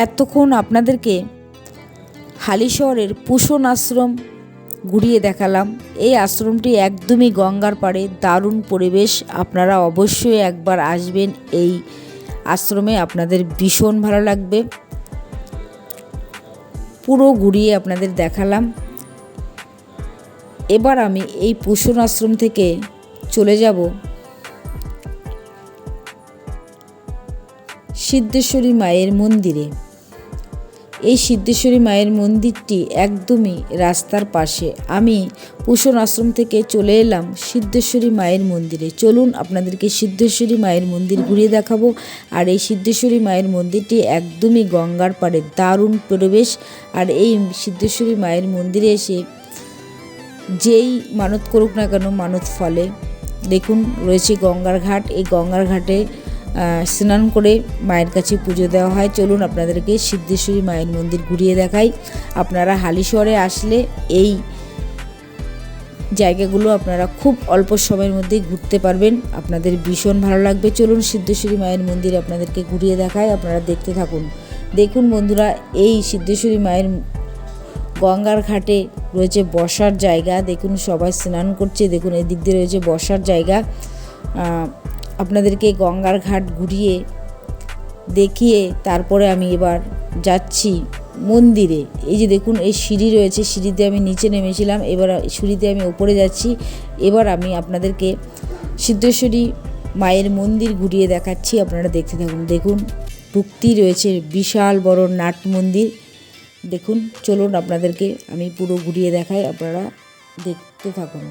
[SPEAKER 2] এতক্ষণ আপনাদেরকে হালিশহরের পুষণ আশ্রম ঘুরিয়ে দেখালাম। এই আশ্রমটি একদমই গঙ্গার পাড়ে, দারুণ পরিবেশ। আপনারা অবশ্যই একবার আসবেন এই আশ্রমে, আপনাদের ভীষণ ভালো লাগবে। পুরো ঘুরিয়ে আপনাদের দেখালাম। এবার আমি এই পুষণ আশ্রম থেকে চলে যাব সিদ্ধেশ্বরী মায়ের মন্দিরে। এই সিদ্ধেশ্বরী মায়ের মন্দিরটি একদমই রাস্তার পাশে। আমি পুষণ আশ্রম থেকে চলে এলাম সিদ্ধেশ্বরী মায়ের মন্দিরে। চলুন আপনাদেরকে সিদ্ধেশ্বরী মায়ের মন্দির ঘুরিয়ে দেখাবো। আর এই সিদ্ধেশ্বরী মায়ের মন্দিরটি একদমই গঙ্গার পাড়ে, দারুণ পরিবেশ। আর এই সিদ্ধেশ্বরী মায়ের মন্দিরে এসে যেই মানত করুক না কেন মানত ফলে। দেখুন রয়েছে গঙ্গার ঘাট, এই গঙ্গার ঘাটে স্নান করে মায়ের কাছে পুজো দেওয়া হয়। চলুন আপনাদেরকে সিদ্ধেশ্বরী মায়ের মন্দির ঘুরিয়ে দেখাই। আপনারা হালিশহরে আসলে এই জায়গাগুলো আপনারা খুব অল্প সময়ের মধ্যেই ঘুরতে পারবেন, আপনাদের ভীষণ ভালো লাগবে। চলুন সিদ্ধেশ্বরী মায়ের মন্দির আপনাদেরকে ঘুরিয়ে দেখায়, আপনারা দেখতে থাকুন। দেখুন বন্ধুরা, এই সিদ্ধেশ্বরী মায়ের গঙ্গার ঘাটে রয়েছে বসার জায়গা। দেখুন সবাই স্নান করছে, দেখুন এই দিক দিয়ে রয়েছে বসার জায়গা। আপনাদেরকে গঙ্গার ঘাট ঘুরিয়ে দেখিয়ে তারপরে আমি এবার যাচ্ছি মন্দিরে। এই যে দেখুন এই সিঁড়ি রয়েছে, সিঁড়িতে আমি নিচে নেমেছিলাম, এবার সিঁড়িতে আমি ওপরে যাচ্ছি। এবার আমি আপনাদেরকে সিদ্ধেশ্বরী মায়ের মন্দির ঘুরিয়ে দেখাচ্ছি, আপনারা দেখতে থাকুন। দেখুন ঢুকতেই রয়েছে বিশাল বড় নাট মন্দির। দেখুন চলুন আপনাদেরকে আমি পুরো ঘুরিয়ে দেখাই, আপনারা দেখতে থাকুন।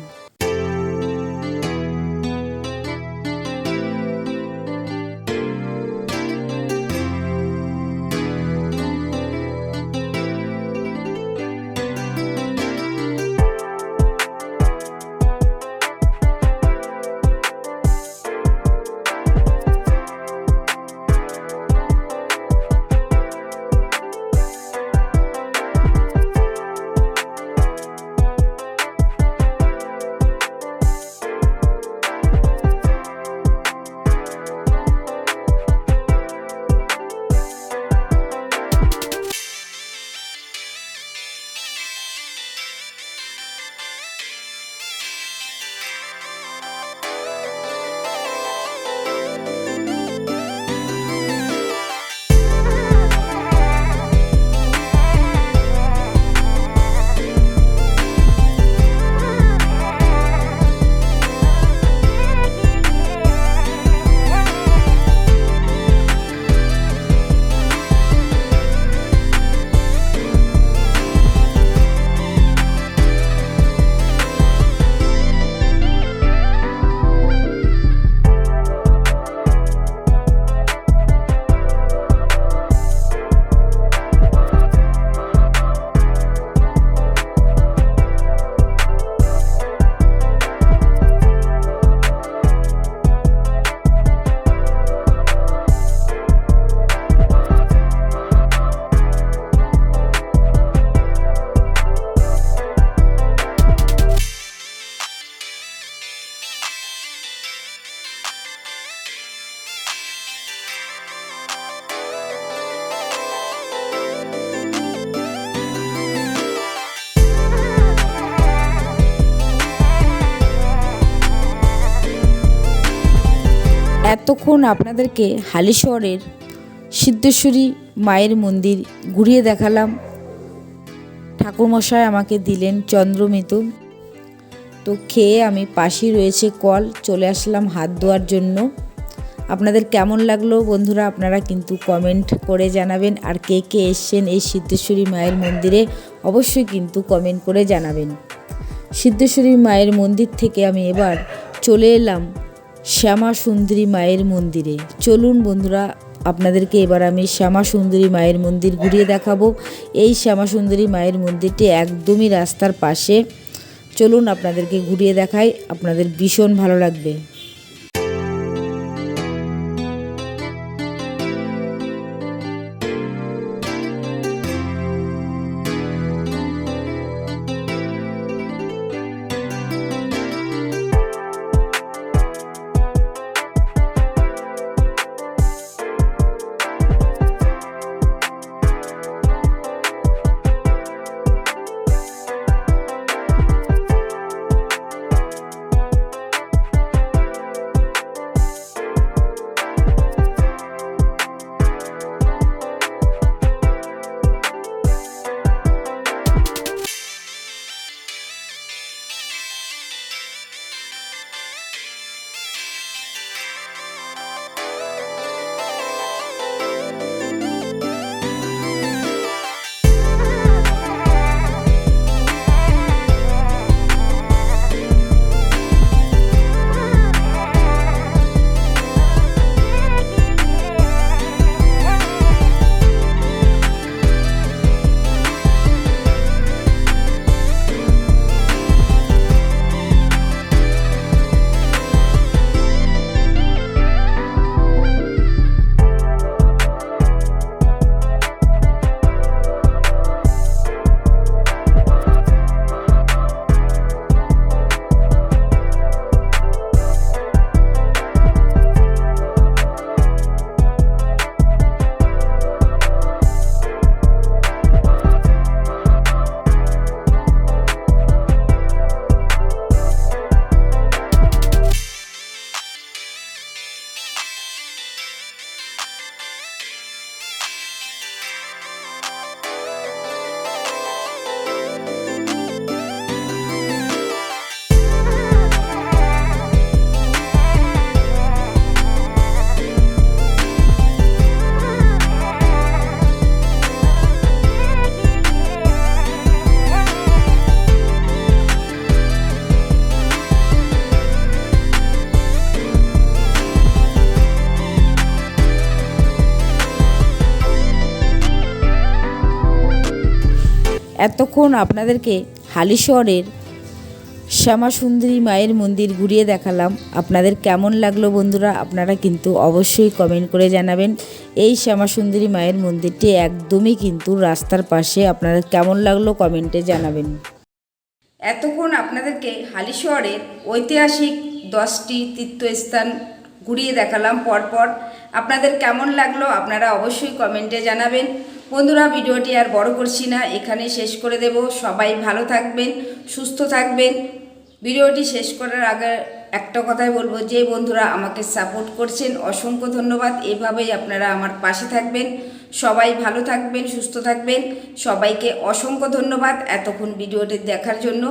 [SPEAKER 2] এতক্ষণ আপনাদেরকে হালিশহরের সিদ্ধেশ্বরী মায়ের মন্দির ঘুরিয়ে দেখালাম। ঠাকুরমশাই আমাকে দিলেন চন্দ্রমিতু, তো খেয়ে আমি পাশেই রয়েছে কল, চলে আসলাম হাত ধোয়ার জন্য। আপনাদের কেমন লাগলো বন্ধুরা আপনারা কিন্তু কমেন্ট করে জানাবেন। আর কে কে এসছেন এই সিদ্ধেশ্বরী মায়ের মন্দিরে অবশ্যই কিন্তু কমেন্ট করে জানাবেন। সিদ্ধেশ্বরী মায়ের মন্দির থেকে আমি এবার চলে এলাম শ্যামা সুন্দরী মায়ের মন্দিরে। চলুন বন্ধুরা আপনাদেরকে এবার আমি শ্যামা সুন্দরী মায়ের মন্দির ঘুরিয়ে দেখাবো। এই শ্যামা সুন্দরী মায়ের মন্দিরটি একদমই রাস্তার পাশে। চলুন আপনাদেরকে ঘুরিয়ে দেখাই, আপনাদের ভীষণ ভালো লাগবে। এতক্ষণ আপনাদেরকে হালিশহরের শ্যামাসুন্দরী মায়ের মন্দির ঘুরিয়ে দেখালাম। আপনাদের কেমন লাগলো বন্ধুরা, আপনারা কিন্তু অবশ্যই কমেন্ট করে জানাবেন। এই শ্যামাসুন্দরী মায়ের মন্দিরটি একদমই কিন্তু রাস্তার পাশে। আপনাদের কেমন লাগলো কমেন্টে জানাবেন।
[SPEAKER 1] এতক্ষণ আপনাদেরকে হালিশহরের ঐতিহাসিক 10টি তীর্থস্থান ঘুরিয়ে দেখালাম পরপর। আপনাদের কেমন লাগলো আপনারা অবশ্যই কমেন্টে জানাবেন। বন্ধুরা, ভিডিওটি আর বড় করছি না, এখানে শেষ করে দেব। সবাই ভালো থাকবেন, সুস্থ থাকবেন। ভিডিওটি শেষ করার আগে একটা কথাই বলবো, যে বন্ধুরা আমাকে সাপোর্ট করছেন অসংখ্য ধন্যবাদ। এভাবেই আপনারা আমার পাশে থাকবেন। সবাই ভালো থাকবেন, সুস্থ থাকবেন। সবাইকে অসংখ্য ধন্যবাদ এতক্ষণ ভিডিওটি দেখার জন্য।